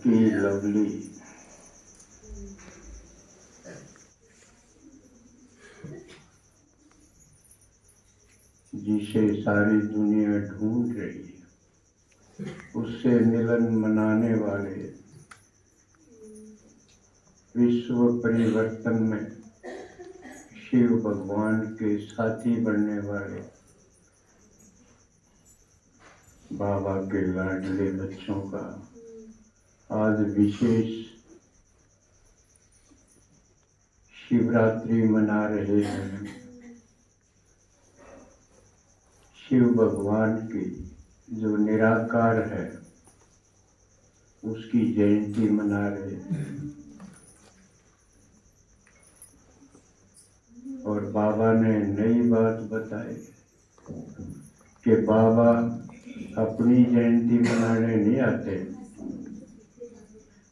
Lucky lovely, जिसे सारी दुनिया ढूंढ रही है, उससे मिलन मनाने वाले, विश्व परिवर्तन में शिव भगवान के साथी बनने वाले बाबा के लाडले बच्चों का आज विशेष शिवरात्रि मना रहे हैं। शिव भगवान की जो निराकार है उसकी जयंती मना रहे हैं। और बाबा ने नई बात बताई कि बाबा अपनी जयंती मनाने नहीं आते,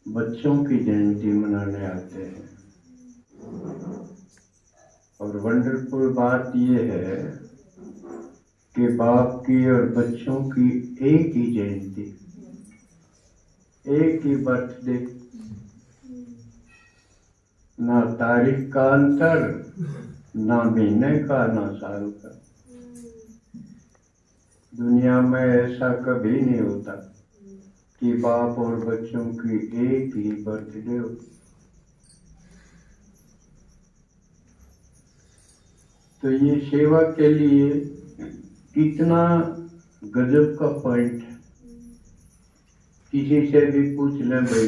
बच्चों की जयंती मनाने आते हैं। और वंडरफुल बात यह है कि बाप की और बच्चों की एक ही जयंती, एक ही बर्थडे, ना तारीख का अंतर, ना महीने का, ना साल का। दुनिया में ऐसा कभी नहीं होता कि बाप और बच्चों की एक ही बर्थडे हो। तो ये सेवा के लिए कितना गजब का पॉइंट है। किसी से भी पूछ लें भाई,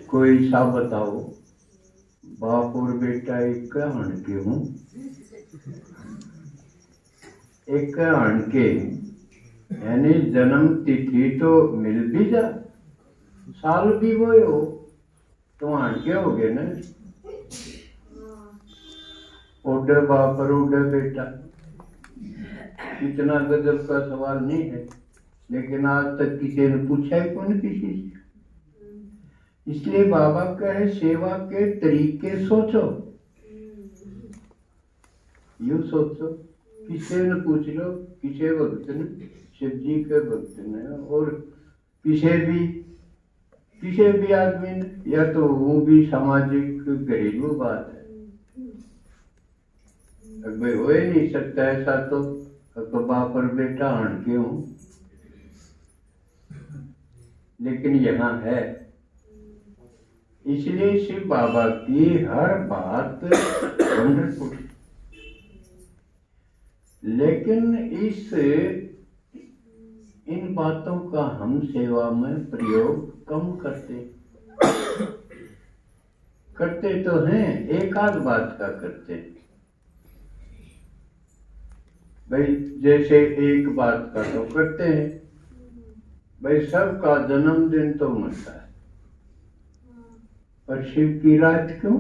कोई सा बताओ, बाप और बेटा एक हण के हूँ, एक हण के, यानी जन्म तिथि तो मिल भी जा, साल भी वो हो, तो हण के हो गए ना। ओडे बाप और ओडे बेटा, इतना गजब का सवाल नहीं है, लेकिन आज तक किसी ने पूछा है कौन किसी से। इसलिए बाबा कहे सेवा के तरीके सोचो, यूं सोचो। किसी ने पूछ लो, किसी भक्त ने, शिव जी के भक्त ने, और किसी भी आदमी ने, या तो वो भी सामाजिक घरेलू बात है। अगर हो ही नहीं सकता ऐसा तो बाप और बेटा हण के हूं, लेकिन यहाँ है। इसलिए शिव बाबा की हर बात वंडरफुल, लेकिन इन बातों का हम सेवा में प्रयोग कम करते तो हैं, एक आध बात का करते। भाई जैसे एक बात का तो करते हैं, भाई सबका जन्मदिन तो मनता है, पर शिव की रात क्यों?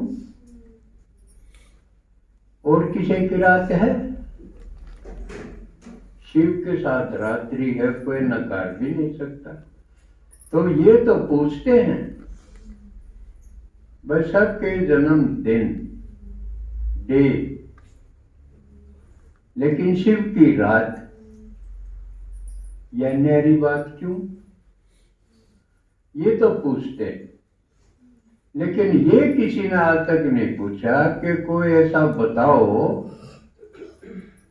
और किसी की रात है? शिव के साथ रात्रि है, कोई नकार भी नहीं सकता। तो ये तो पूछते हैं, भाई सबके जन्मदिन डे, लेकिन शिव की रात, यह न्यारी बात क्यों? ये तो पूछते, लेकिन ये किसी ने आज तक नहीं पूछा कि कोई ऐसा बताओ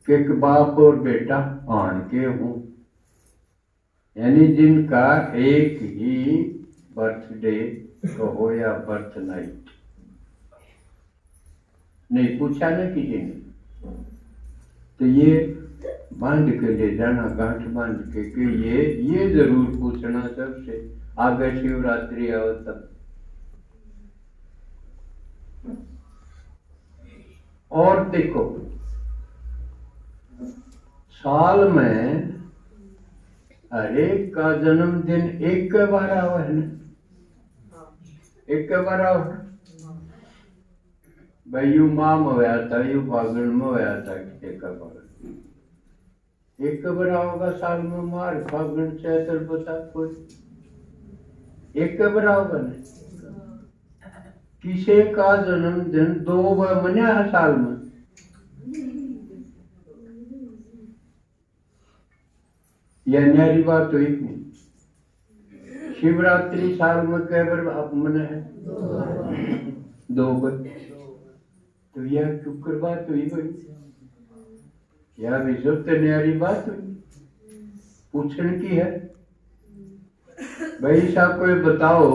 कि बाप और बेटा आन के हूं, यानी जिनका एक ही बर्थडे हो या बर्थ नाइट। नहीं पूछा ना किसी ने। तो ये बांध के ले जाना, गांठ बांध के कि ये जरूर पूछना सबसे आगे शिवरात्रि आओ तब। और देखो, साल में हर एक का जन्मदिन एक के बार आवा है ना, एक के बार आओ। भाई यू माम होया था, यू फागुन में होया था, एक बार एक बार आओगा साल में, मार फागुन चैत्र बता कोई एक बार आओगा ना। किसी का जन्मदिन 2 बार मना है साल में, यह न्यारी बात हुई नहीं। शिवरात्रि साल में कै बार आप मना है? 2 बार। तो यह शुक्र बात हुई भाई, यह भी सब न्यारी बात हुई, पूछने की है। भाई साहब कोई बताओ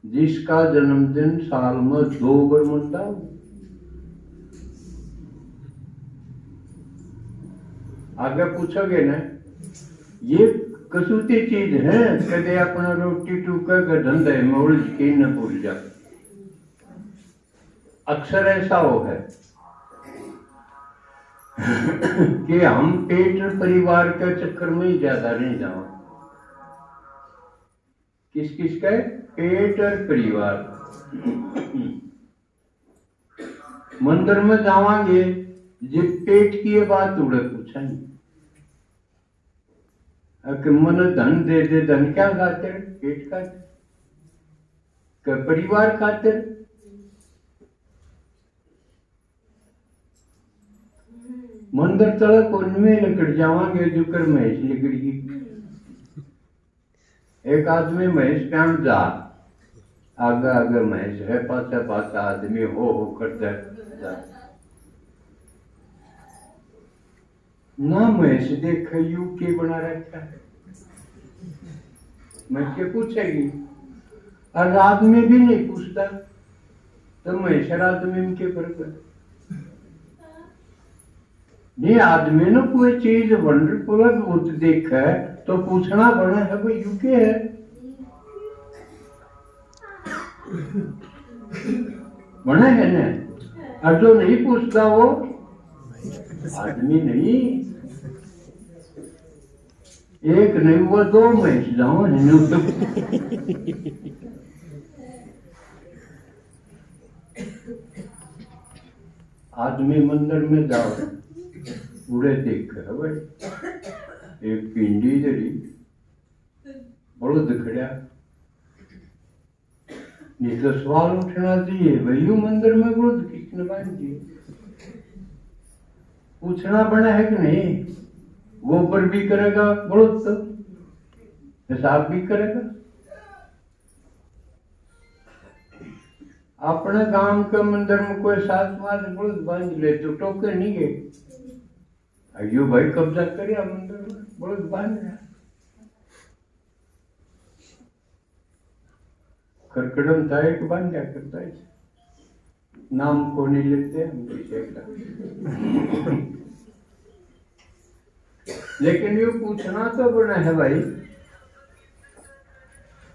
जिसका जन्मदिन साल में 2 बार मनता हो, आगे पूछोगे ना, ये कसूती चीज है। कदे अपना रोटी टूका का धंधे में उलझ के न भूल जा। अक्सर ऐसा हो है कि हम पेट और परिवार के चक्कर में ही ज्यादा नहीं जाओ। किस किस का? पेट और परिवार। मंदिर में जावांगे जब पेट की ये बात उड़े पूछेंगे कि मन धन दे दे, धन क्या खातिर? पेट खातिर, क्या परिवार खातिर? मंदिर तलक उनमें निकट जावांगे जो कर महेश निकड़गी। एक आदमी महेश प्याम जा, आगे आगे महेश है, पाछा पाछा आदमी हो करता जा। ना महेश देख यू के बना रखा है, महेश के पूछेगी, और आदमी भी नहीं पूछता तो महेश और आदमी में के फर्क है? नहीं, आदमी ने कोई चीज वंडरफुल अद्भुत देखा है तो पूछना बना है भाई यू के है, बना है ना। और जो नहीं पूछता वो आदमी नहीं। एक नहीं हुआ 2 महेश जाओ आदमी मंदिर में जाओ, पूरे देख है भाई, एक पिंडी जरी बड़ो दिखड़ा, नहीं तो सवाल उठना चाहिए भाई यू मंदिर में बड़ो किसने बांध दिए? पूछना बना है कि नहीं? गोबर भी करेगा बड़ोत, तो हिसाब भी करेगा। अपने गांव के मंदिर में कोई 7 मास बड़ोत बांध ले तो टोके नहीं गए, अयो भाई कब्जा करे मंदिर में बड़ोत बांध रहा, खरकड़म था एक बांध क्या करता है, नाम को नहीं लेते हम किसी का। लेकिन ये पूछना तो बना है भाई,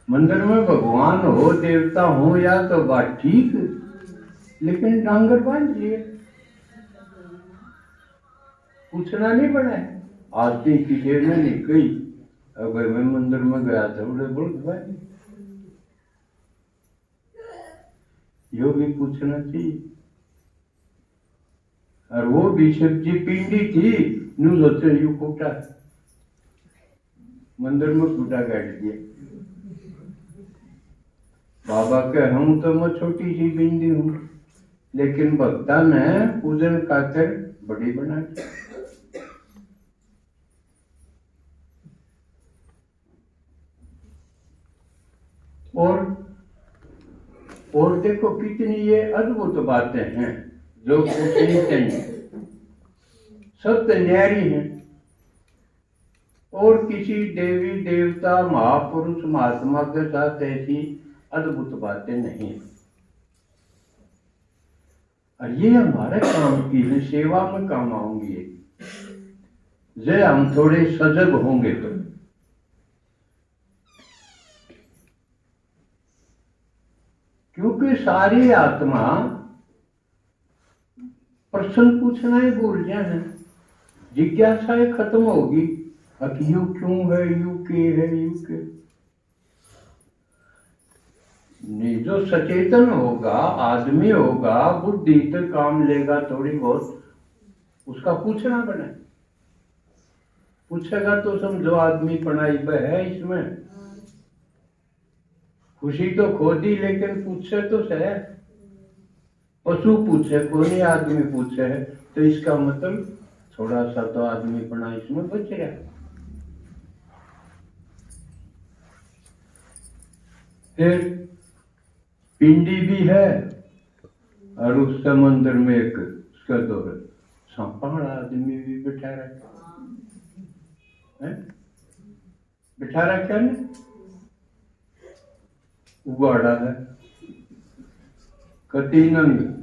मंदिर में भगवान हो देवता हो या तो बात ठीक, लेकिन डांगर बांध लिए, पूछना नहीं बना है। आज किसी ने नहीं कही, अगर मैं मंदिर में गया था बोले बहुत भाई, यो भी पूछना चाहिए। और वो भी सब्जी पिंडी थी, नू सोचे यू कूटा, मंदिर में कूटा काट दिया। बाबा के हम तो मैं छोटी सी पिंडी हूँ, लेकिन भक्ता ने पूजन खातिर बड़ी बना दी। और देखो कितनी ये अद्भुत बातें हैं जो पूछनी चाहिए, सत्य न्यारी हैं। और किसी देवी देवता महापुरुष महात्मा के साथ ऐसी अद्भुत बातें नहीं है। और ये हमारे काम की है, सेवा में काम आऊंगी जे हम थोड़े सजग होंगे तो। क्योंकि सारी आत्मा प्रश्न पूछना ही भूल जाए, जिज्ञासाएं खत्म होगी, अब यू क्यों है, यू के है, यू के नहीं। जो सचेतन होगा आदमी होगा, बुद्धि तो काम लेगा थोड़ी बहुत, उसका पूछना बने, पूछेगा तो समझो आदमी पढ़ाई पे है। इसमें खुशी तो खोदी, लेकिन पूछे तो सह, पशु पूछे कोई आदमी पूछे है, तो इसका मतलब थोड़ा सा तो आदमी पढ़ा इसमें बच रहा। फिर पिंडी भी है और उस समंदर में एक उसका दौर सांपाड़ा आदमी भी बिठा रखा है, बिठा रखा है, उबाड़ा है कति नहीं।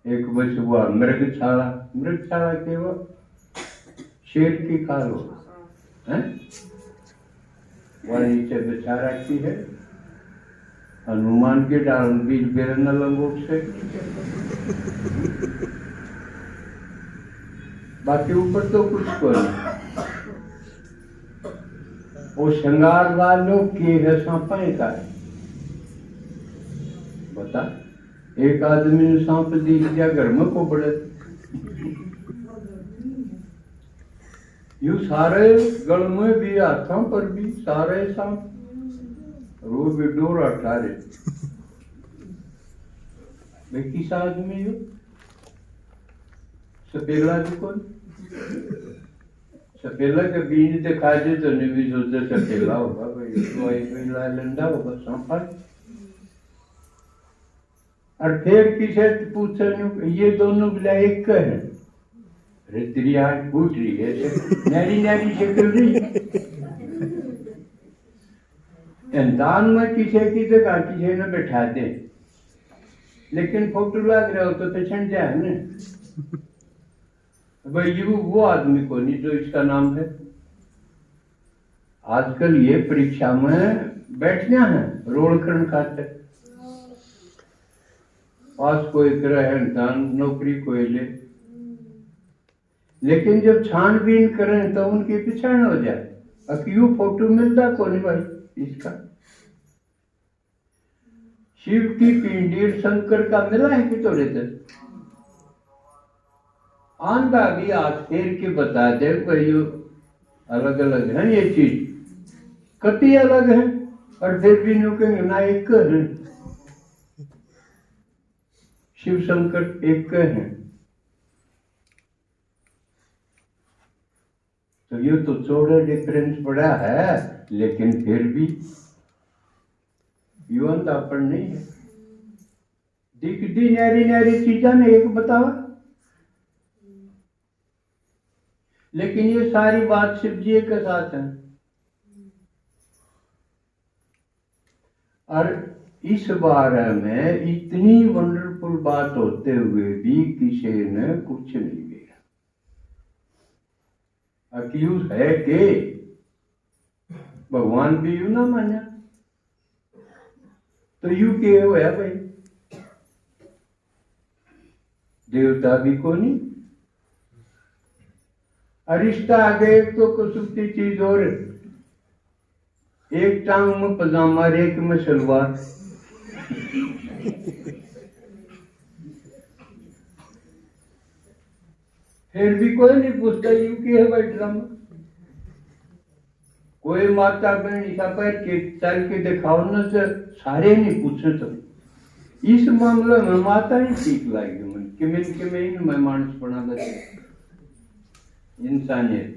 एक बस हुआ मृगशाला, मृगशाला के वो शेर की खाल हो है, वह नीचे बिछा रखी है, हनुमान के डाल बीच बेरन लंगोट से, बाकी ऊपर तो कुछ को नहीं। वो श्रृंगार वालों के है सांपे का, बता एक आदमी ने सांप देख दिया घर में को पड़े, यू सारे गल में भी हाथों पर भी सारे सांप रो भी डोर अठारे। भाई किस आदमी हो सपेला जी कौन, सपेला के बीज दिखा दे तो नहीं भी सोचते सपेला होगा भाई, कोई लंडा होगा सांपा। और फिर किसे पूछे ये दोनों बिला एक है, अरे तेरी आँख फूट रही है, नैरी नैरी शक्ल रही। इंसान में किसी की जगह किसी ने बैठा दे, लेकिन फोटो लग रहा हो तो पहचान जाए ना भाई ये वो आदमी को नहीं जो इसका नाम है। आजकल ये परीक्षा में बैठना है रोल करण खाते, पास कोई करे इंसान नौकरी कोई ले, लेकिन जब छानबीन करें तो उनकी पहचान हो जाए। अब क्यों फोटो मिलता कौन भाई इसका, शिव की पिंडी शंकर का मिला है कि थोड़े देर आंधा भी आज फेर के बता दे भाई अलग अलग है ये चीज, कति अलग है और फिर भी नो कहेंगे ना एक है, शिव शंकर एक है। तो ये तो थोड़ा डिफरेंस पड़ा है, लेकिन फिर भी युवंतापन नहीं है। दिखती नैरी नैरी चीजा ने एक बतावा, लेकिन ये सारी बात शिव जी के साथ है। और इस बारे में इतनी वंडरफुल बात होते हुए भी किसी ने कुछ नहीं किया। अक्यूज है कि भगवान भी यू ना माना तो यू के होया भाई, देवता भी को नहीं। अरिश्ता आगे एक तो कसुती चीज और, एक टांग में पजामा एक में सलवार, फिर भी कोई नहीं पूछता यू की है भाई ड्रामा। कोई माता बहन ईसा पर के चल के दिखाओ ना से सारे नहीं पूछे। तो इस मामले में माता ही ठीक लाएगी मन कि मैं इन मैं मानस बना लगे इंसानियत।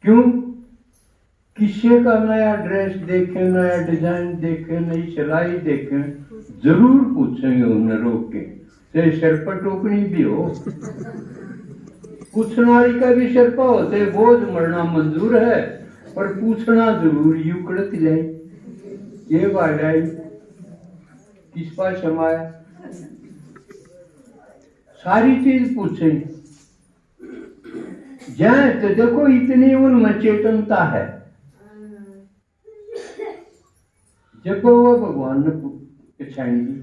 क्यों किसी का नया ड्रेस देखे, नया डिजाइन देखे, नई सिलाई देखे, जरूर पूछेंगे उन्हें रोक के, चाहे सिर पर टोकनी भी हो। पूछनारी का भी सिर पर होते बोझ मरना मंजूर है, पर पूछना जरूर युकड़त ले ये बाढ़ाई किस पास समाया, सारी चीज पूछेंगे। जाए तो देखो इतनी उनमें चेतनता है, जब वो भगवान ने पहचानेंगी,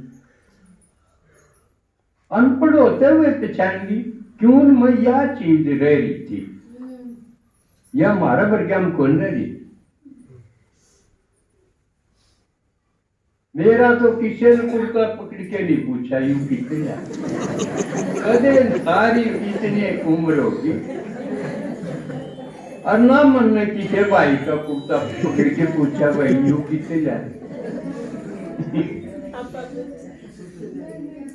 अनपढ़ होते हुए पहचानेंगी क्यों उनमें यह चीज रह रही थी, यह हमारा वर्गम कौन रह रही। मेरा तो किसी ने कुर्ता पकड़ के नहीं पूछा यूं कितने कदे सारी इतनी उम्र होगी, और ना मन में किसी भाई का कुर्ता पकड़ के पूछा भाई यूं कितने जाए।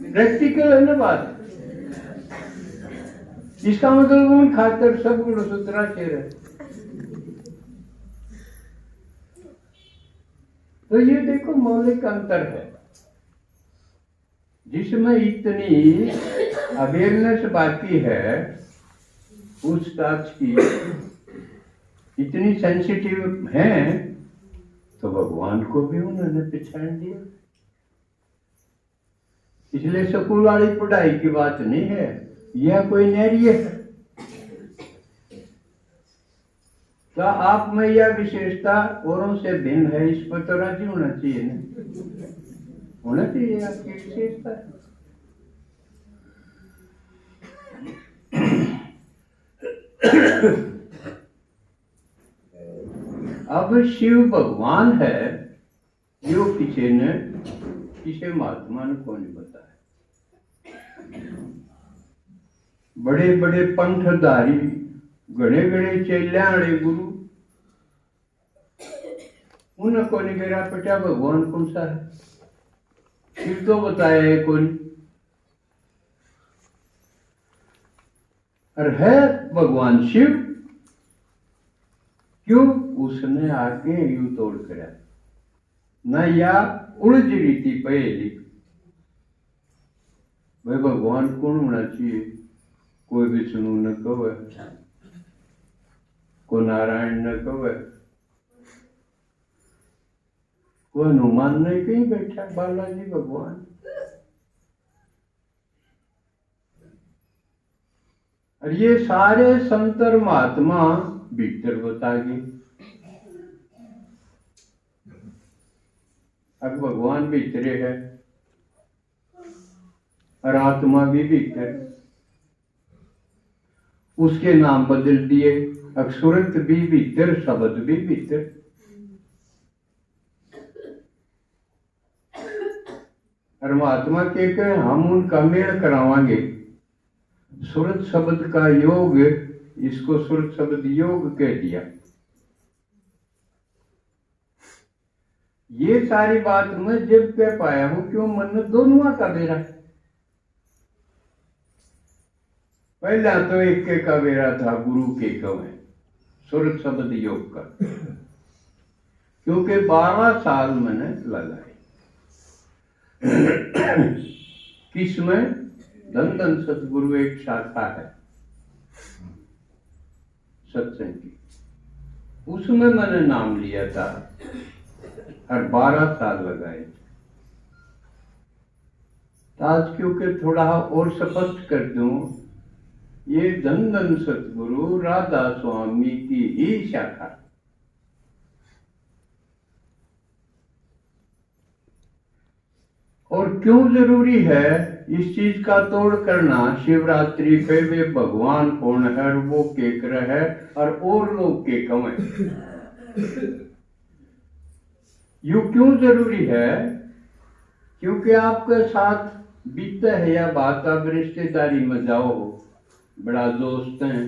प्रैक्टिकल है ना बात, इसका मतलब उन खातर सब गुणसूत्रा चेहरे। तो ये देखो मौलिक अंतर है, जिसमें इतनी अवेयरनेस बाकी है, पूछताछ की इतनी सेंसिटिव है, तो भगवान को भी उन्होंने पहचान दिया। इसलिए स्कूल वाली पढ़ाई की बात नहीं है, यह कोई नैर्य है। क्या आप में यह विशेषता औरों से भिन्न है, इस पर तो राजी होना चाहिए ना, होना चाहिए आपकी विशेषता। अब शिव भगवान है, जो किसी महात्मा ने को नहीं बताया। बड़े बड़े पंथधारी, घड़े घड़े चेल्या वाले गुरु, उनको नहीं मेरा पटा भगवान कौन सा है, शिव तो बताया है कौन। और है भगवान शिव, क्यों? उसने आके यू तोड़ करा न, या उलझ रही थी पहली, भाई भगवान कौन होना चाहिए, कोई विष्णु न कहे, कोई नारायण न कहे, कोई हनुमान ने कहीं बैठा, बालाजी भगवान। और ये सारे संतर महात्मा भीतर बता गए। अब भगवान भीतरे है और आत्मा भी भीतर, उसके नाम बदल दिए, अक्षुरत भी भीतर, शब्द भी भीतर। और महात्मा के हम उनका मेल करावांगे, सुरत शब्द का योग, इसको सुरत शब्द योग कह दिया। ये सारी बात मैं जब कह पाया हूं, क्यों मन में दोनों का बेरा। पहला तो एक के का बेरा था, गुरु के कवे सुरत शब्द योग का, क्योंकि 12 साल मैंने लगाए। किसमें? धन धन सतगुरु एक शाखा है सत्संग की, उसमें मैंने नाम लिया था और 12 साल लगाए। आज क्योंकि थोड़ा और स्पष्ट कर दूं, ये धन धन सतगुरु राधा स्वामी की ही शाखा। और क्यों जरूरी है इस चीज का तोड़ करना? शिवरात्रि पे वे भगवान कौन है और वो केकर है और लोग के कमें, यू क्यों जरूरी है? क्योंकि आपके साथ बीतते है या बात, आप रिश्तेदारी में जाओ, बड़ा दोस्त हैं,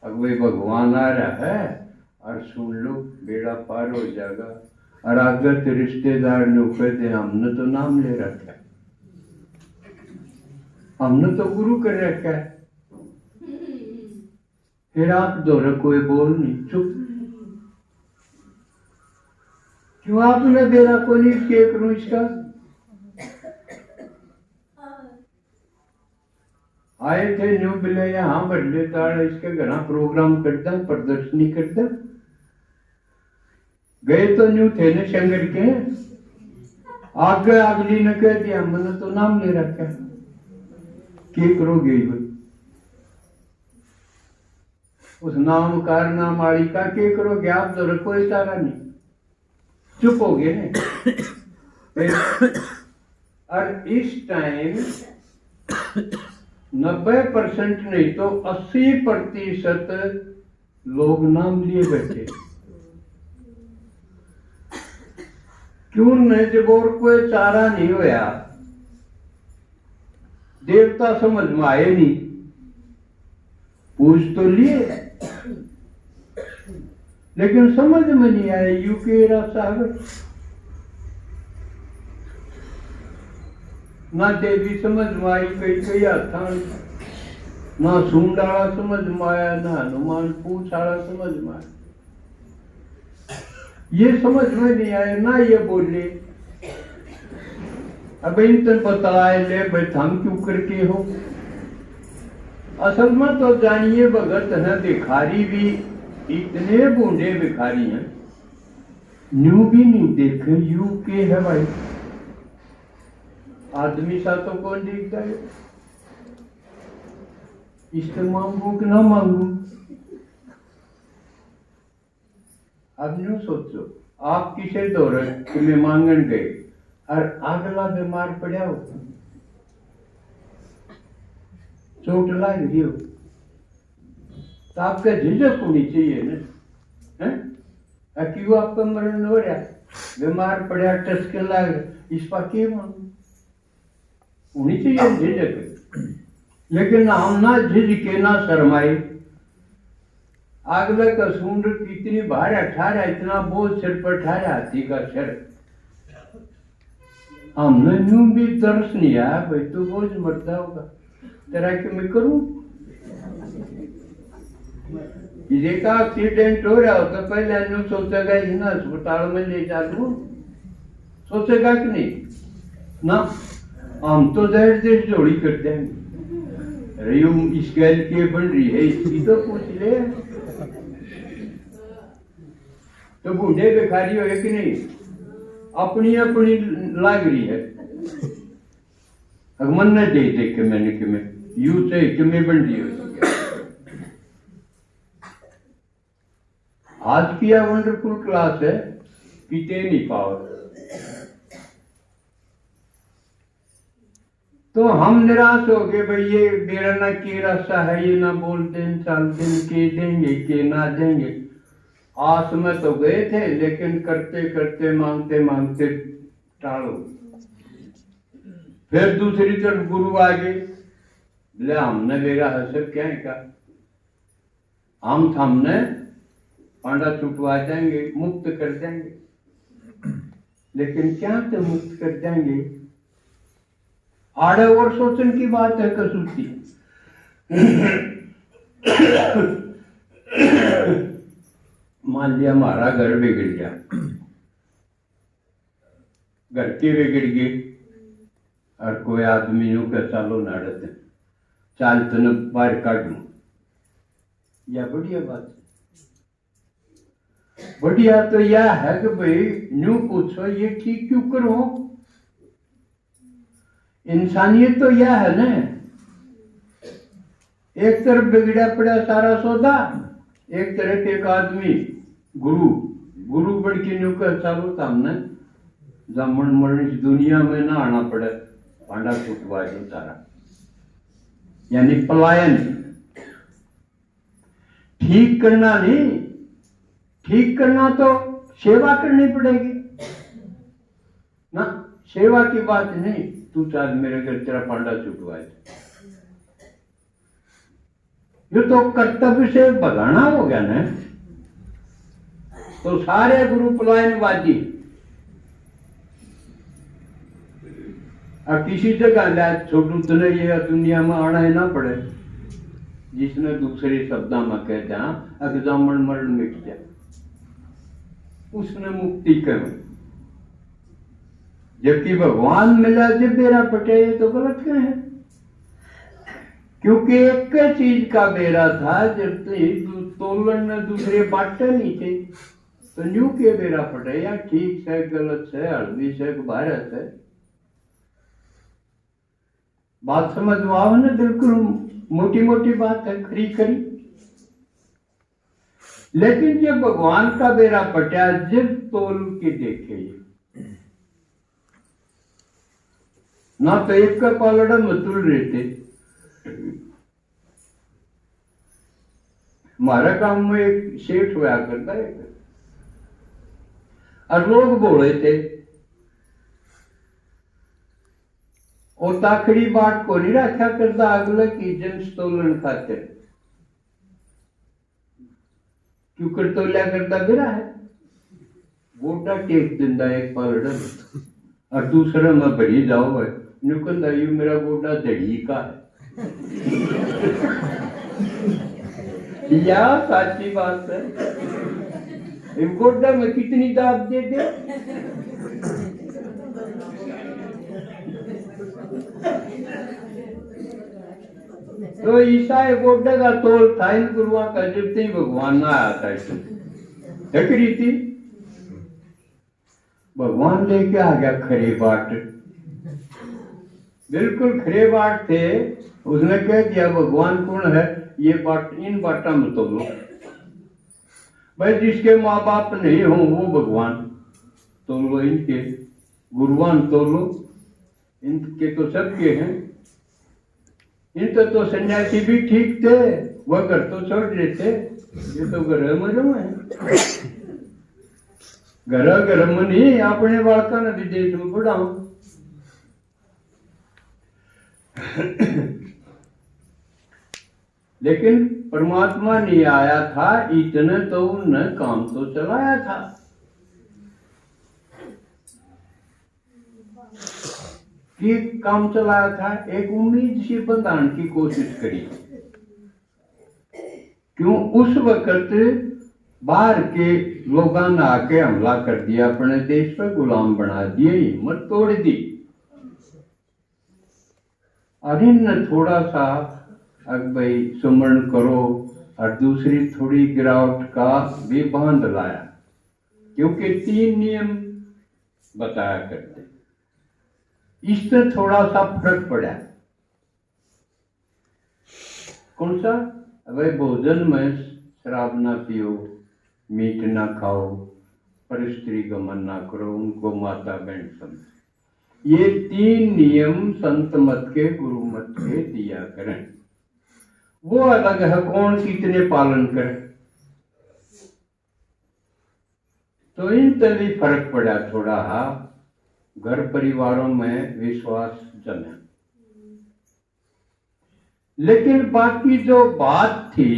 अब वे भगवान आ रहा है और सुन लो, बेड़ा पार हो जाएगा। और अगर रिश्तेदार ने कहते हमने तो नाम ले रखा है, हमने तो गुरु कर रखा है, फिर आप दोनों कोई बोल नहीं, चुप। क्यों आपने बेरा को नहीं किया करूं इसका? आए थे न्यू बिले यहाँ बदले ताड़, इसके घर प्रोग्राम करता, प्रदर्शनी करता, गए तो न्यू थे न शंकर के, आगे अगली ने कह दिया मैंने तो नाम ले रखा है, क्या करोगे? उस नाम कारनाम वाली का क्या करोगे? आप तो रखो इशारा नहीं, चुप हो गए ने। और इस टाइम 90% नहीं तो 80% लोग नाम लिए बैठे। क्यों न? जब और कोई चारा नहीं होया, देवता समझ में आए नहीं, पूछ तो लिए लेकिन समझ में नहीं आए। यूके सागर ना देवी समझ में आई, कई हाथा ना सूंडाला समझ में आया, ना हनुमान पूछ आला समझ में आया। ये समझ में नहीं आया ना, ये बोले अब इन तन बताए ले भाई थम क्यों करके हो। असल में तो जानिए भगत है भिखारी भी इतने बूढ़े भिखारी हैं, न्यू भी नहीं देखे यू के है भाई। आदमी सा तो कौन देखता है, इससे मांगू कि ना मांगू। अब न्यू सोचो, आप किसे दौर कि मैं मांगन गए और अगला बीमार पड़ा हो, चोट लग रही हो, तो आपका झिझक होनी चाहिए ना, है? क्यों आपका मरण हो रहा, बीमार पड़ा टसके लग, इस पर क्यों मांगू, होनी चाहिए झिझक। लेकिन हम ना झिझके ना शर्माए। अगले का सूंड इतनी भारा ठारा, इतना बोझ सिर पर ठारा, हाथी का सिर। हमने यूं भी तरस नहीं आया भाई तो बोझ मरता होगा, तेरा कि मैं करूं। किसी का एक्सीडेंट हो रहा हो तो पहले यूं सोचेगा ही ना अस्पताल में ले जा लूं, सोचेगा कि नहीं ना। हम तो देर देर जोड़ी कर देंगे, अरे यूं इस गैल के बन रही है इसकी तो पूछ ले। तो बूढ़े भिखारी हो कि नहीं, अपनी अपनी लाग रही है। मन न दे देख के मैंने कि मैं यू से कि मैं बन रही हो। आज की यह वंडरफुल क्लास है, पीते नहीं पाओ तो हम निराश हो गए भाई, ये मेरा ना के रास्ता है, ये ना बोलते चलते के देंगे के ना देंगे। आस में तो गए थे लेकिन करते करते मांगते मांगते टालो। फिर दूसरी तरफ गुरु आ गए, बोले हमने मेरा हसर क्या है का, हम थमने पांडा छुटवा देंगे, मुक्त कर देंगे। लेकिन क्या तो मुक्त कर देंगे, आड़े और सोचने की बात है कसूती। मान लिया हमारा घर बिगड़ गया, घर के बिगड़ गए और कोई आदमी यूं के चालो नाड़ते चाल तन बाहर काटू, या बढ़िया बात है। बढ़िया तो यह है कि भाई न्यू पूछो ये ठीक क्यों करो। इंसानियत तो यह है ना, एक तरफ बिगड़ा पड़ा सारा सौदा, एक तरफ एक आदमी गुरु गुरु बढ़ के न्यू कर चालू सामने जमन मरण इस दुनिया में ना आना पड़े, पांडा छुटवा दो सारा, यानी पलायन। ठीक करना नहीं, ठीक करना तो सेवा करनी पड़ेगी ना, सेवा की बात नहीं। तू चाल मेरे घर तेरा पांडा छुटवा दे, ये तो कर्तव्य से भगाना हो गया ना। तो सारे गुरु पलायनवादी अब किसी जगह छोटू तने ये दुनिया में आना ही ना पड़े, जिसने दूसरे शब्द में कह दिया अगजामण मरण मिट जाए, उसने मुक्ति कर। जबकि भगवान मिला जब बेरा पटे, ये तो गलत क्या है, क्योंकि एक चीज का बेरा था जब तोलन में दूसरे बांटे नहीं थे, तो न्यू के बेरा पटे, या ठीक से गलत से हल्दी से भारत है। बात समझ में आओ ना, बिल्कुल मोटी मोटी बात है, खरी खरी। लेकिन जब भगवान का बेरा पटा, जब तोल के देखे ना, तो एक का पालड़ा मतुल रहते। हमारा काम में एक सेठ हुआ करता है और लोग बोले थे और ताखड़ी बाट को नहीं रखा करता अगले की जन स्तोलन खाते, क्यों कर तो लिया करता बिरा है, गोटा टेक दिंदा एक पालड़ा और दूसरा में भरी जाओ है नुकंदा, यू मेरा गोटा दड़ी का है। या साची बात है, एक गोड्डा में कितनी दाब दे दे। तो ईसाई गोड्डे का तोल था इन गुरुआ का जब तक भगवान ना आता है तकरी थी भगवान लेके आ गया खरे बाट, बिल्कुल खरे बाट थे। उसने कह दिया भगवान कौन है, ये बाट इन बाटा में तो लो भाई, जिसके माँ बाप नहीं हो वो भगवान तो लो, इनके गुरुवान तो लो, इनके तो सबके हैं। इनके तो सन्यासी भी ठीक थे, वह घर तो छोड़ देते, ये तो घर मजम है। घर में नहीं अपने बालका ने विदेश में पढ़ाओ। लेकिन परमात्मा नहीं आया था, इतने तो उन्होंने काम तो चलाया था। कि काम चलाया था, एक उम्मीद सी बंधाने की कोशिश करी। क्यों उस वक्त बाहर के लोगों ने आके हमला कर दिया, अपने देश पर गुलाम बना दिए, हिम्मत तोड़ दी। और इन थोड़ा सा अब भाई सुमरण करो और दूसरी थोड़ी गिरावट का भी बांध लाया, क्योंकि 3 नियम बताया करते, इससे थोड़ा सा फर्क पड़ा। कौन सा? भाई भोजन में शराब ना पियो, मीट ना खाओ, पर स्त्री गमन ना करो, उनको माता बहन समझो। ये 3 नियम संत मत के गुरु मत के दिया करें। वो अलग है कौन कितने पालन करे। तो इन तभी फर्क पड़ा थोड़ा, घर परिवारों में विश्वास जमा। लेकिन बाकी जो बात थी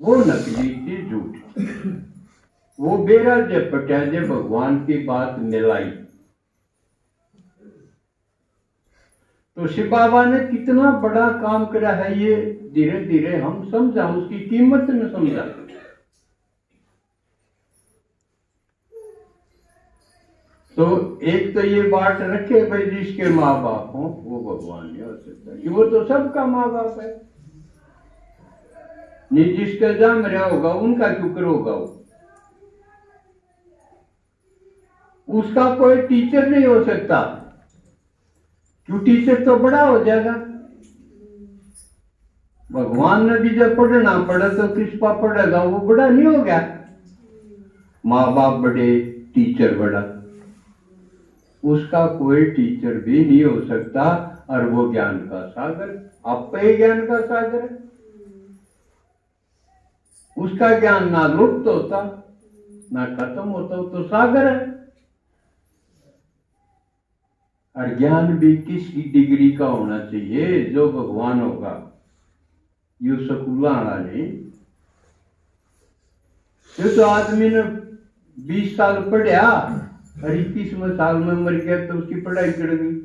वो नकली थी, झूठ थी। वो बेरा जब पटा जब भगवान की बात मिलाई, तो शिव बाबा ने कितना बड़ा काम करा है, ये धीरे धीरे हम समझा, उसकी कीमत न समझा। तो एक तो ये बात रखे भाई, जिसके माँ बाप हो वो भगवान नहीं हो सकता, कि वो तो सबका माँ बाप है। नहीं जिसका जन्म रहा होगा उनका क्यों होगा, उसका कोई टीचर नहीं हो सकता, क्यों टीचर तो बड़ा हो जाएगा। भगवान ने भी जब पढ़ना पड़ा तो किस पा पढ़ेगा, वो बड़ा नहीं हो गया। माँ बाप बड़े, टीचर बड़ा, उसका कोई टीचर भी नहीं हो सकता। और वो ज्ञान का सागर, आप पे ज्ञान का सागर है। उसका ज्ञान ना लुप्त होता ना खत्म होता, तो सागर है। और ज्ञान भी किस डिग्री का होना चाहिए, जो भगवान होगा, यू स्कूल आना नहीं। ये तो आदमी ने 20 साल पढ़ा और 21वें साल में मर गया, तो उसकी पढ़ाई चढ़ गई,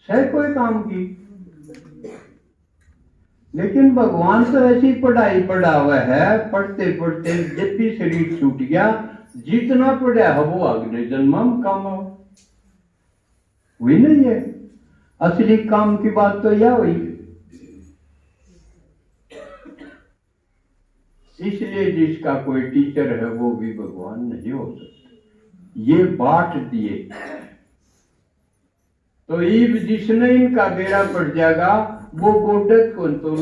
शायद कोई काम की। लेकिन भगवान तो ऐसी पढ़ाई पढ़ा हुआ है, पढ़ते पढ़ते जब भी शरीर छूट गया, जितना पढ़ा है वो अगले जन्म में काम हो। हुई नहीं है असली काम की बात, तो यह हुई। इसलिए जिसका कोई टीचर है वो भी भगवान नहीं हो सकता। ये बांट दिए तो ईब जिसने इनका बेड़ा पड़ जाएगा, वो गोडत कौन तो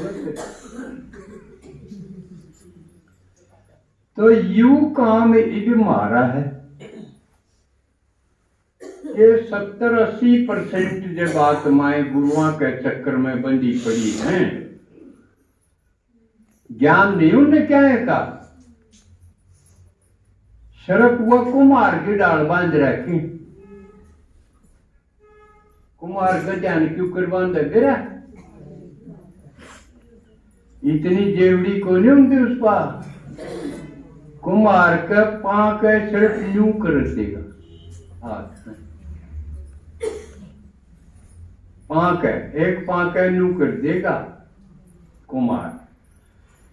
तो यू काम इब मारा है कि 70-80% जब आत्माएं गुरुओं के चक्कर में बंधी पड़ी हैं, ज्ञान नहीं उन्हें क्या है का, शरक हुआ कुमार की डाल बांध रखी। कुमार का ज्ञान क्यों कर बांध गिरा, इतनी जेवड़ी को नहीं होंगी उस पर। कुमार का पांक सिर्फ यूं कर देगा, हाथ में पांक है, एक पांक है यूं कर देगा कुमार,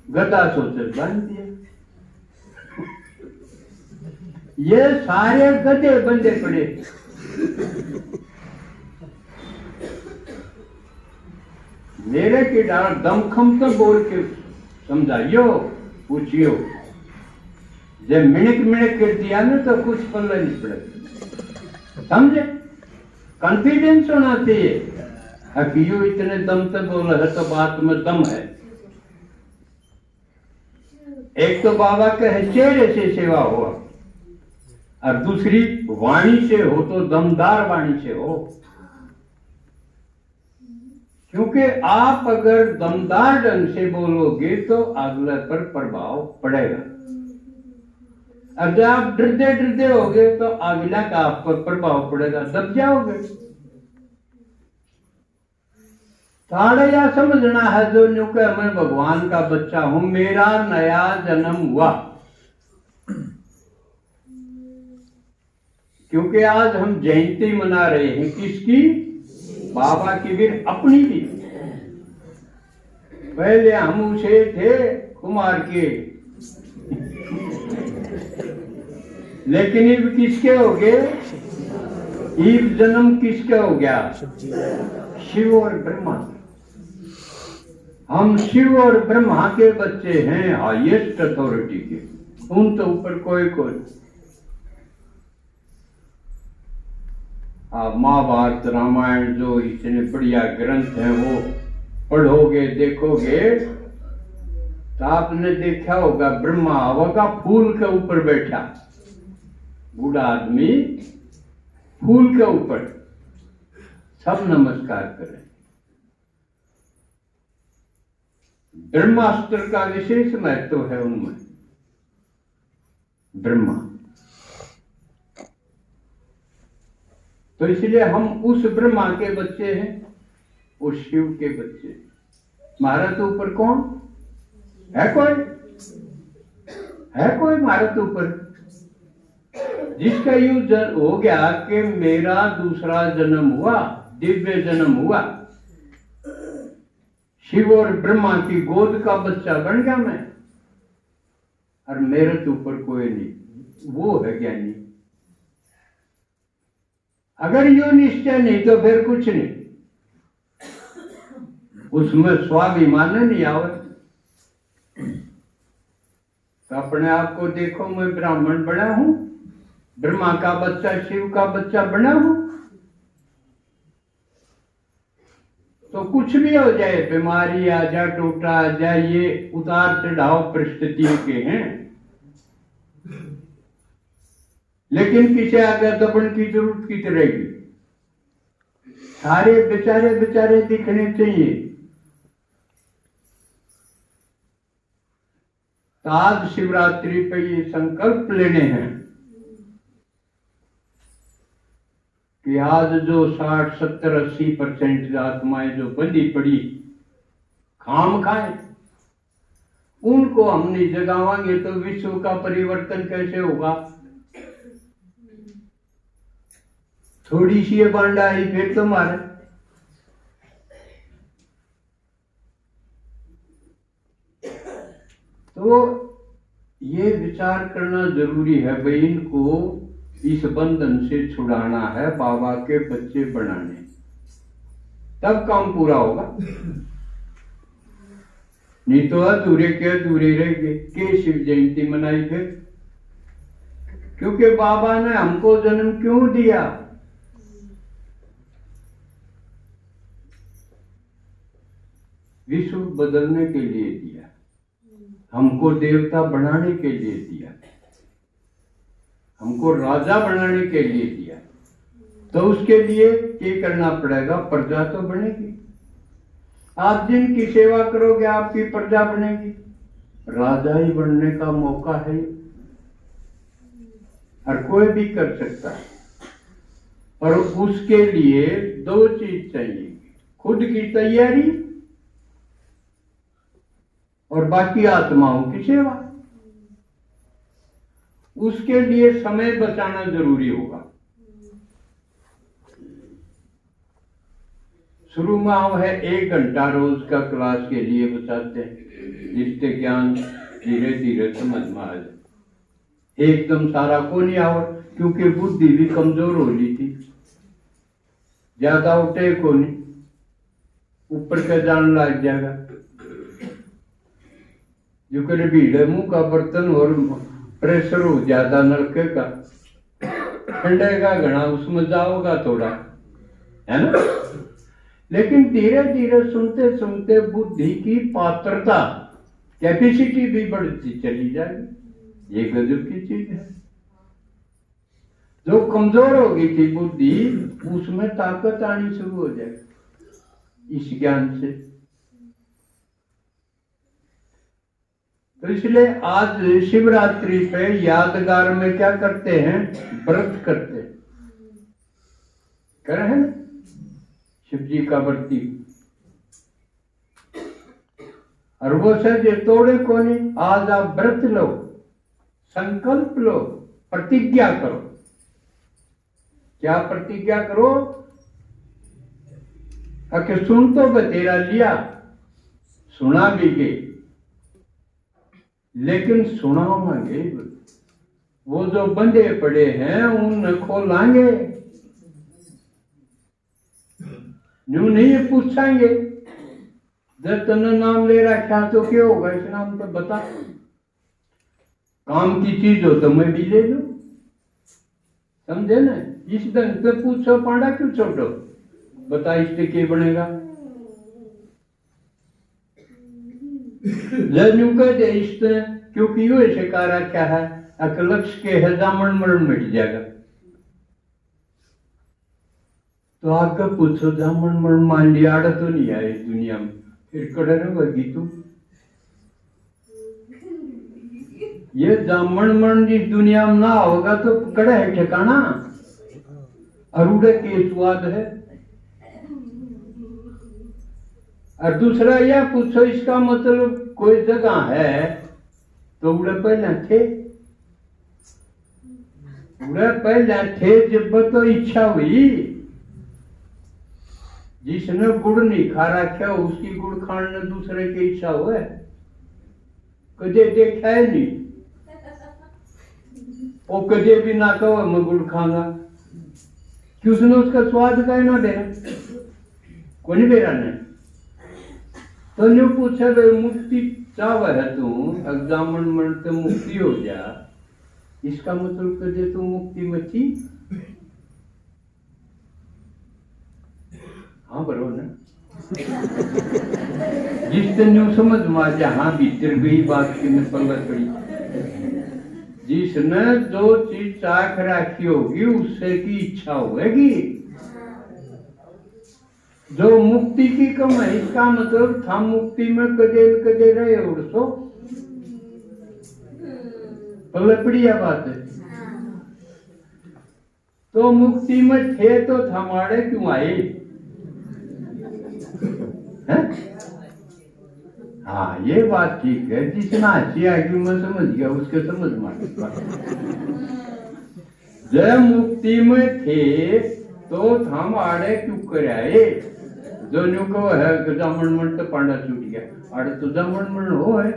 गदा सोच बांध दिया। ये सारे गधे बंदे पड़े। मेरे की डाल दमखम तो बोल के समझाइयो, पूछियो। जब मिनक मिनक कर दिया ना तो कुछ पल्ला नहीं पड़े, समझे? कॉन्फिडेंस होना चाहिए। अब यो इतने दम से बोला है तो बात में दम है। एक तो बाबा के चेहरे से सेवा हुआ, और दूसरी वाणी से हो तो दमदार वाणी से हो। क्योंकि आप अगर दमदार ढंग से बोलोगे तो अगले पर प्रभाव पड़ेगा, और जब आप डरते डरते होगे तो अगला का आप पर प्रभाव पड़ेगा, दब जाओगे। साढ़े या समझना है जो न्यू के मैं भगवान का बच्चा हूं, मेरा नया जन्म हुआ। क्योंकि आज हम जयंती मना रहे हैं, किसकी? बाबा की भी, अपनी भी। पहले हम उसे थे कुमार के, लेकिन अब किसके हो गए? इब जन्म किसका हो गया? शिव और ब्रह्मा। हम शिव और ब्रह्मा के बच्चे हैं, हाईएस्ट अथॉरिटी के। उन तो ऊपर कोई महाभारत रामायण जो इतने बढ़िया ग्रंथ हैं वो पढ़ोगे देखोगे तो आपने देखा होगा ब्रह्मा होगा फूल के ऊपर बैठा, बूढ़ा आदमी फूल के ऊपर, सब नमस्कार करें। ब्रह्मास्त्र का विशेष महत्व है उनमें। ब्रह्मा तो इसलिए हम उस ब्रह्मा के बच्चे हैं, उस शिव के बच्चे। महाराज तो ऊपर कौन है? कोई महाराज तो ऊपर जिसका यूं हो गया कि मेरा दूसरा जन्म हुआ, दिव्य जन्म हुआ, शिव और ब्रह्मा की गोद का बच्चा बन गया मैं, और मेरे तो ऊपर कोई नहीं। वो है ज्ञानी। अगर यो निश्चय नहीं तो फिर कुछ नहीं, उसमें स्वाभिमान नहीं आवे। तो अपने आप को देखो, मैं ब्राह्मण बना हूं, ब्रह्मा का बच्चा, शिव का बच्चा बना हूं, तो कुछ भी हो जाए, बीमारी आ जाए, टूटा आ जाए, ये उतार चढ़ाव परिस्थितियों के हैं, लेकिन पीछे आगे दबन की जरूरत की रहेगी। सारे बेचारे बेचारे दिखने चाहिए। तो आज शिवरात्रि पे ये संकल्प लेने हैं कि आज जो 60, 70, 80% आत्माएं जो बंधी पड़ी खाम खाए, उनको हम नहीं जगावांगे तो विश्व का परिवर्तन कैसे होगा? थोड़ी सी बांड आई फिर तो मारे। तो ये विचार करना जरूरी है भाई, इनको इस बंधन से छुड़ाना है, बाबा के बच्चे बनाने, तब काम पूरा होगा। नहीं तो अधूरे के अधूरे रह गए। के शिव जयंती मनाई फिर? क्योंकि बाबा ने हमको जन्म क्यों दिया? विश्व बदलने के लिए दिया, हमको देवता बनाने के लिए दिया, हमको राजा बनाने के लिए दिया। तो उसके लिए क्या करना पड़ेगा? प्रजा तो बनेगी। आप जिनकी सेवा करोगे आपकी प्रजा बनेगी। राजा ही बनने का मौका है, हर कोई भी कर सकता है, पर उसके लिए दो चीज चाहिए, खुद की तैयारी और बाकी आत्माओं की सेवा। उसके लिए समय बचाना जरूरी होगा। शुरू में हम है 1 घंटा रोज का क्लास के लिए बचाते हैं, जिससे ज्ञान धीरे धीरे समझ में आ जाए। एकदम सारा को नहीं आवर, क्योंकि बुद्धि भी कमजोर हो ली थी, ज्यादा उठे को नहीं, ऊपर के जान लग जाएगा। जो करे भीड़ मुंह का बर्तन और प्रेशर हो ज्यादा नलके का, ठंडेगा घना, उसमें जाओगा थोड़ा, है ना। लेकिन धीरे धीरे सुनते सुनते बुद्धि की पात्रता, कैपेसिटी भी बढ़ती चली जाएगी। ये गजब की चीज है। जो कमजोर होगी थी बुद्धि, उसमें ताकत आनी शुरू हो जाएगी इस ज्ञान से। तो इसलिए आज शिवरात्रि पे यादगार में क्या करते हैं, व्रत करते हैं, कर रहे हैं ना, शिव जी का व्रती। और वो सजे तोड़े को नहीं, आज आप व्रत लो, संकल्प लो, प्रतिज्ञा करो। क्या प्रतिज्ञा करो? कि सुन तो बतेरा लिया, सुना भी गए, लेकिन सुनाओगे वो जो बंधे पड़े हैं उन खोलांगे, न्यू नहीं पूछेंगे। जब तुमने नाम ले रखा तो क्या होगा, इस नाम तो बता, काम की चीज हो तो मैं भी ले लू, समझे ना। इस ढंग से पूछो, पांडा क्यों छोड़ो, बता इससे क्या बनेगा। जन्यू कह दे इससे, क्योंकि यो ऐसे कहा क्या है, लक्ष्य के है जामन मरण मिट जाएगा। तो आगे पूछो, जामन मरण मान लिया, आड़ा तो नहीं आए दुनिया में, फिर कड़े रहेगी तू। ये जामन मरण जिस दुनिया में ना होगा तो कड़े है ठिकाना, अरूढ़े के स्वाद है। और दूसरा यह पूछो, इसका मतलब कोई जगह है तो उड़े पहले थे, उड़े पहले थे जब तो इच्छा हुई। जिसने गुड़ नहीं खा रखा उसकी गुड़ खाने दूसरे की इच्छा हुए, कदे देखा है नहीं, वो कदे भी ना कहो मैं गुड़ खाऊंगा, कि उसने उसका स्वाद का ना देना, कोई नहीं बेरा ने। तो न्यू पूछा भाई मुक्ति चाह है तू, अग्जामन मन से मुक्ति हो जा, इसका मतलब कदे तू मुक्ति में थी। हाँ बरो ना, जिस दिन न्यू समझ में हाँ भीतर गई बात की में पल्ला पड़ी, जिसने जो चीज चाख रखी होगी उससे की इच्छा होगी। जो मुक्ति की कम है, इसका मतलब था मुक्ति में कदे कदे रहे उड़सो, पल्ले पड़ी बात है। तो मुक्ति में थे तो थमाड़े क्यों आए हैं? हाँ ये बात ठीक है, जिसना हंसी आएगी मैं समझ गया, उसके समझ में जब मुक्ति में थे तो थमाड़े क्यों कर आए। जो न्यू को है जामन मन तो पांडा छूट गया, अरे तो जामन मन हो है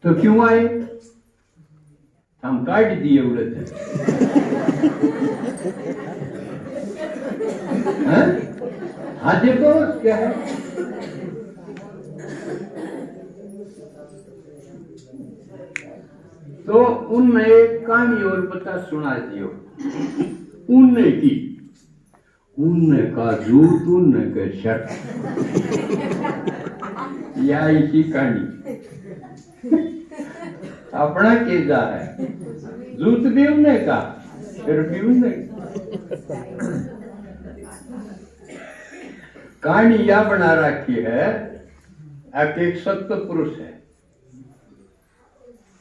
तो क्यों आए, हम काट दिए उड़े थे हाँ देखो क्या है। तो उनने एक कहानी और बता सुना दियो, उनने की, उनने का झूठ, उनने का शक, या इसी कहानी अपना केजा है, झूठ भी उनने का, फिर भी उनने। कहानी यह बना रखी है, एक सत्य पुरुष है,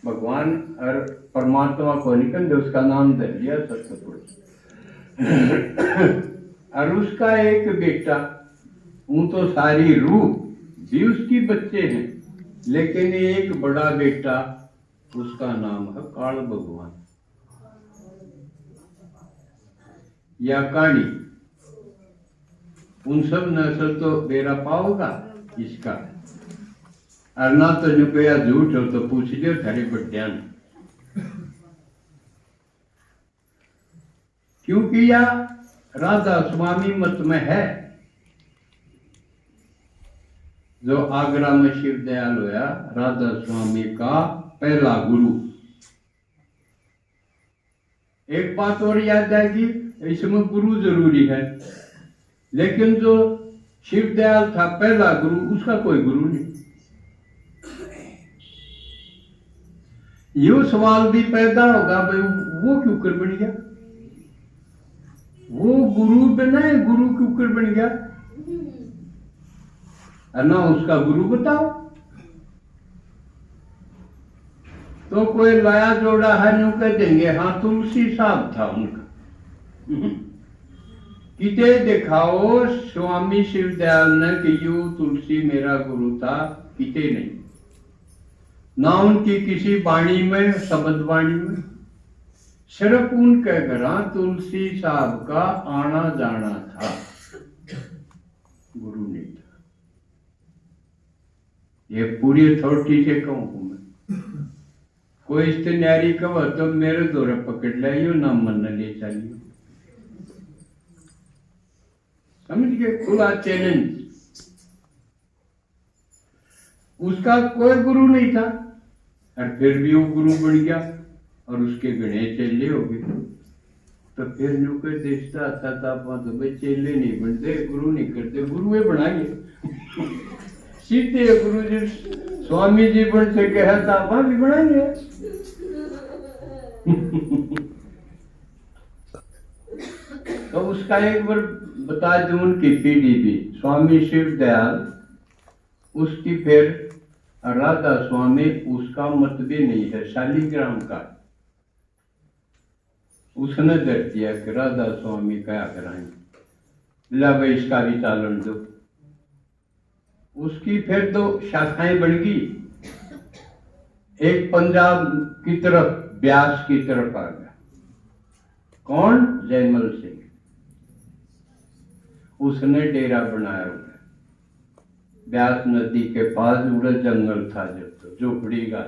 भगवान और परमात्मा को निकल दे, उसका नाम दे दिया सत्य पुरुष। और उसका एक बेटा, वो तो सारी रूह भी उसकी बच्चे हैं, लेकिन एक बड़ा बेटा, उसका नाम है काल भगवान। या कहानी उन सब नस्ल तो बेरा पाओगा इसका। और ना तो जो कोई झूठ हो तो पूछ लियो थारी बड्डिया ने क्योंकि या राधा स्वामी मत में है। जो आगरा में शिव दयाल होया राधा स्वामी का पहला गुरु। एक बात और याद आएगी, इसमें गुरु जरूरी है, लेकिन जो शिव दयाल था पहला गुरु, उसका कोई गुरु नहीं। यो सवाल भी पैदा होगा भाई वो क्यों कर बन गया, वो गुरु बना है, गुरु क्यों कर बन गया, और ना उसका गुरु बताओ। तो कोई लाया जोड़ा है नु कह देंगे हाँ तुलसी साहब था उनका। किते दिखाओ स्वामी शिव दयाल ने कि यू तुलसी मेरा गुरु था, किते नहीं। ना उनकी किसी वाणी में, शब्द वाणी में, सिर्फ उनके घर तुलसी साहब का आना जाना था, गुरु नहीं था। ये पूरी अथॉरिटी से कहूं मैं। कोई इससे न्यारी कहो तो मेरे दौरे पकड़ लियो ना मन ले चलियो, समझ गए, खुला चैलेंज। उसका कोई गुरु नहीं था और फिर भी वो गुरु बन गया और उसके गणे चेले हो गए। तो फिर जो कोई देखता था तो भाई चेले नहीं बनते, गुरु नहीं करते, गुरु ये बनाएंगे। सीधे गुरु जी स्वामी जी बन से कहता वहां भी बनाएंगे। तो उसका एक बार बता दूं, उनकी पीढ़ी भी स्वामी शिव दयाल, उसकी फिर राधा स्वामी, उसका मत भी नहीं है शालीग्राम का। उसने दर दिया कि राधा स्वामी क्या कराएंगे, ला भाई इसका भी चालन दो। उसकी फिर दो शाखाएं बन गई, एक पंजाब की तरफ ब्यास की तरफ आ गया। कौन? जयमल सिंह। उसने डेरा बनाया हुआ ब्यास नदी के पास, उड़े जंगल था जब तो झोपड़ी का।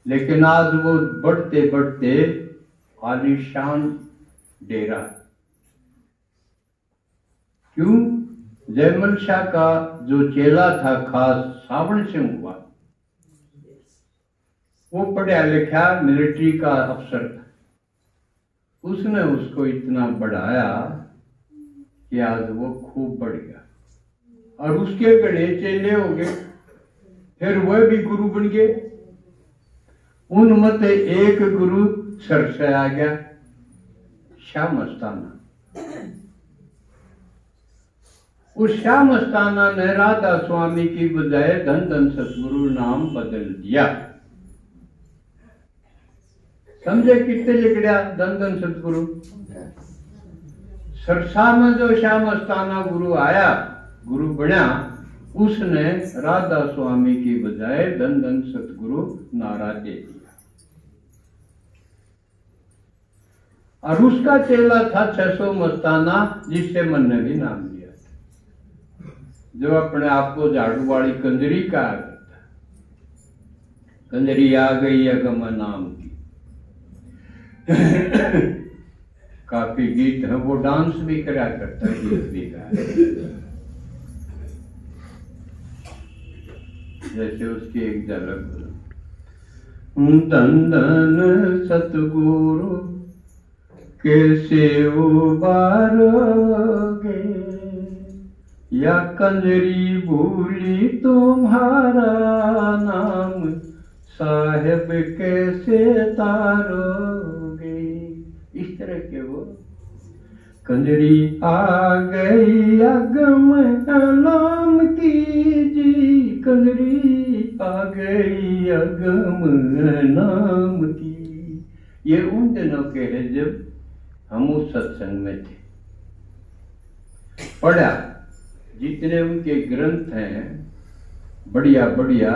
लेकिन आज वो बढ़ते बढ़ते आलीशान डेरा। क्यों? जयमल शाह का जो चेला था खास सावण सिंह हुआ, वो पढ़ा लिखा मिलिट्री का अफसर था। उसने उसको इतना बढ़ाया कि आज वो खूब बढ़ गया और उसके गणे चेले हो गए। फिर वह भी गुरु बन गए। उनमें से एक गुरु सर से आ गया, शाह मस्ताना। उस शाह मस्ताना ने राधा स्वामी की बजाय धन धन सतगुरु नाम बदल दिया। समझे कितने लिखड़ा धन धन सतगुरु। सरसा में जो शाह मस्ताना गुरु आया, गुरु बना, उसने राधा स्वामी की बजाय धन धन सतगुरु नारा दे दिया। और उसका चेला था 600 मस्ताना, जिससे मन ने भी नाम लिया, जो अपने आप को झाड़ू वाली कंजरी कहा करता। कंजरी आ गई अगम नाम की। काफी गीत है, वो डांस भी करा करता है, गीत भी गाया। जैसे उसकी एक झलक, धन धन सतगुरु कैसे उबारोगे, या कंजरी भूली तुम्हारा नाम, साहेब कैसे तारोगे। इस तरह के वो कंजरी आ गई अगम नाम की जी, कंजरी आ गई अगम नाम की। ये उन दिनों के है जब हम उस सत्संग में थे। पढ़ा, जितने उनके ग्रंथ हैं बढ़िया बढ़िया,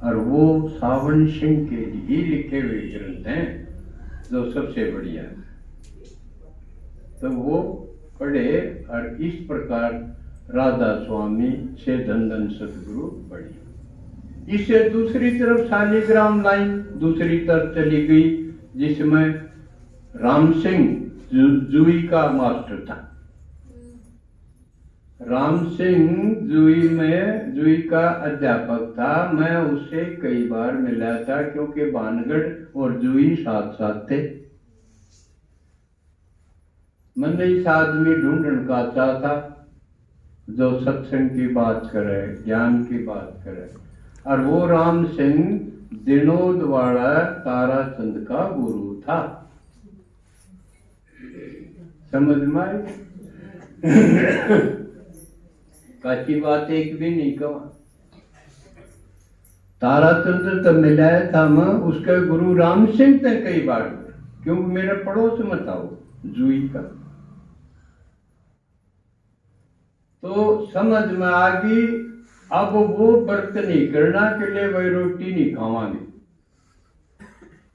और वो सावण सिंह के ही लिखे हुए ग्रंथ हैं जो सबसे बढ़िया है। तो वो पढ़े और इस प्रकार राधा स्वामी से धन धन सतगुरु बने। इससे दूसरी तरफ शालिग्राम लाइन दूसरी तरफ चली गई, जिसमें राम सिंह जुई का मास्टर था। राम सिंह जुई का अध्यापक था। मैं उससे कई बार मिला था, क्योंकि भानगढ़ और जुई साथ साथ थे। मैंने इस आदमी ढूंढने का चाहता जो सत्संग की बात करे, ज्ञान की बात करे, और वो राम सिंह दिनोद वाला ताराचंद का गुरु था। समझ में आई? काची बात एक भी नहीं कहा। ताराचंद तो मिलाया था मैं उसके गुरु राम सिंह थे कई बार, क्योंकि मेरे पड़ोस में था वो जुई का। तो समझ में आ गई। अब वो व्रत नहीं करना के लिए वही रोटी नहीं खावांगे,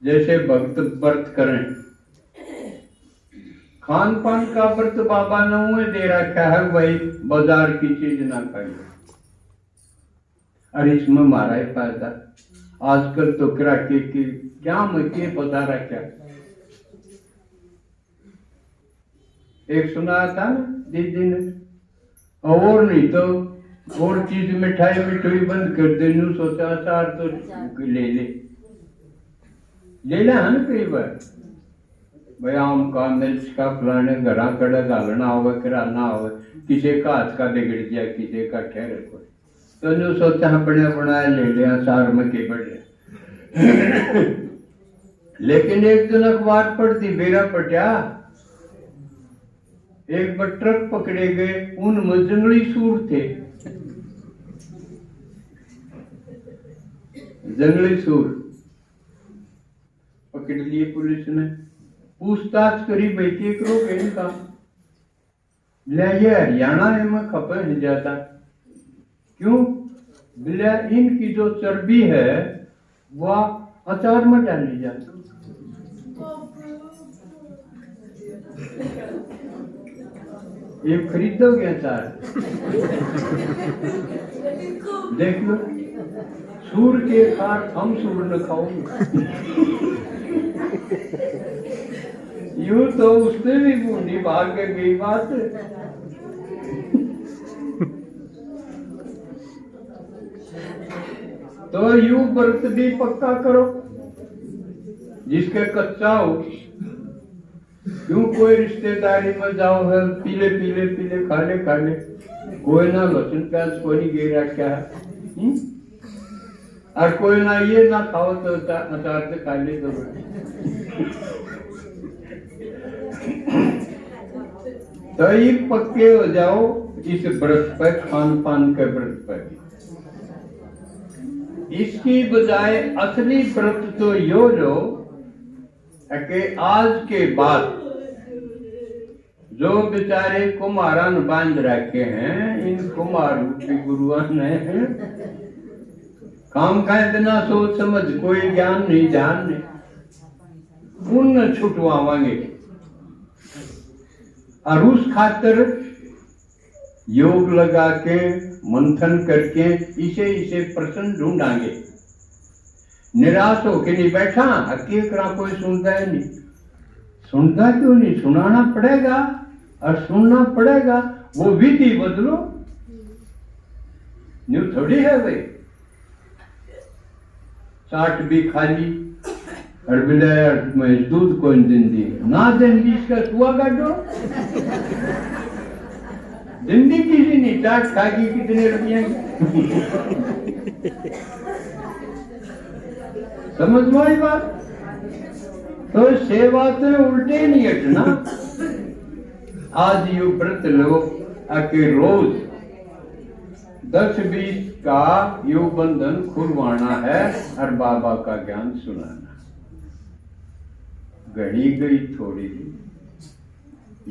जैसे भक्त व्रत करें। खान पान का व्रत बाबा ने मुझे दे रखा है, वही बाजार की चीज ना खाइए। और इसमें हमारा ही फायदा। आजकल तो किराके की क्या मुझे पता रखा। एक सुना था ना दीदी ने, और नहीं तो और चीज मिठाई मिठाई बंद कर देनी, सोचा अचार तो ले लेना है ना कई बार। भाई आम का मिर्च का फलाने घरा कड़ा घालना हो, कराना हो, किसी का हाथ का बिगड़ गया, किसी का ठहरे कोई, तो जो सोचा अपने बनाया ले लिया, सार में के बढ़। लेकिन एक दिन अखबार पढ़ती बेरा पटिया, एक बार ट्रक पकड़े गए, उनमें जंगली सूर थे। जंगली सूर पकड़ लिए पुलिस ने। पूछताछ करी, भाई के करो इनका ले, ये हरियाणा में खपे नहीं जाता। क्यों? बोले इनकी जो चर्बी है वह अचार में डाली जाती। ये खरीदोगे अचार? देख लो, सूर के खार हम सूर न खाओगे। यूं तो उसने भी बूंदी भाग के गई बात। तो यूं व्रत भी पक्का करो, जिसके कच्चा हो। क्यों कोई रिश्तेदारी में जाओ है, पीले पीले पीले खाले खाले, कोई ना लहसुन प्याज कोई नहीं गिरा क्या है, और कोई ना ये ना खाओ तो अचार से खा ले। तो ये पक्के हो जाओ इस व्रत पर, खान पान के व्रत पर। इसकी बजाय असली व्रत तो यो जो कि आज के बाद जो बेचारे कुम्हारन बांध रखे हैं, इन कुम्हार रूपी गुरुआ ने काम का इतना सोच समझ कोई ज्ञान नहीं, ध्यान नहीं, उन छुटवावांगे। और उस खातिर योग लगा के मंथन करके इसे प्रश्न ढूंढांगे। निराश होके नहीं बैठा, अकेला कोई सुनता है नहीं। सुनता क्यों नहीं? सुनाना पड़ेगा और सुनना पड़ेगा। वो विधि बदलो, न्यू थोड़ी है भाई। चाट भी खाली और बिलायर में दूध कौन जिंदी ना जिंदी, इसका सुआ काटो। जिंदी किसी नहीं, चाट खागी कितने रुपये समझ में आई बात? तो सेवा से उल्टे नहीं हटना। आज यू व्रत लो आके रोज 10-20 का यू बंधन खुलवाना है और बाबा का ज्ञान सुनाना। घड़ी गई थोड़ी दी।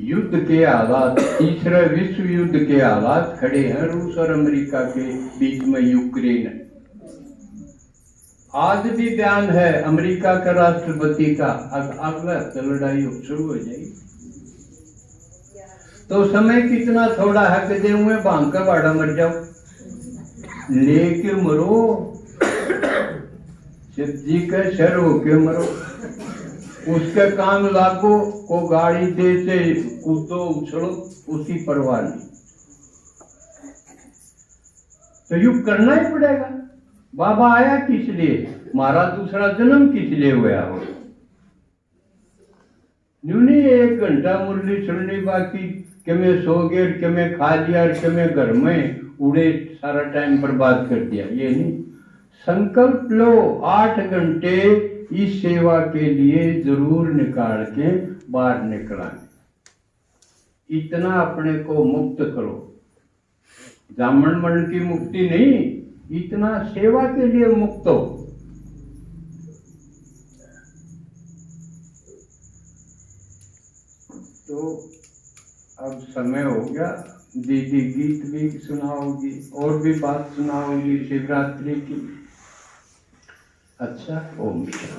युद्ध के हालात, तीसरे विश्व युद्ध के हालात खड़े हैं रूस और अमेरिका के बीच में, यूक्रेन है। आज भी बयान है अमेरिका का राष्ट्रपति का, अगला हफ्ते लड़ाई शुरू हो जाएगी। तो समय कितना थोड़ा है कि दे हुए भांग का बाड़ा मर जाओ, लेके मरो। शिव जी के शर होके मरो, उसके काम लागो, को गाड़ी दे से कूदो उछलो, उसकी परवाह नहीं। तो युग करना ही पड़ेगा। बाबा आया किस लिए, हमारा दूसरा जन्म किस लिए हुआ हो। यूं नहीं 1 घंटा मुरली सुननी बाकी कि मैं सो गया, कि मैं खा लिया, कि मैं घर में उड़े सारा टाइम बर्बाद कर दिया, ये नहीं। संकल्प लो 8 घंटे इस सेवा के लिए जरूर निकाल के बाहर निकलाएं। इतना अपने को मुक्त करो, जामन मरण की मुक्ति नहीं, इतना सेवा के लिए मुक्त हो। तो अब समय हो गया, दीदी गीत भी सुनाओगी और भी बात सुनाओगी शिवरात्रि की। अच्छा, ओम शांति।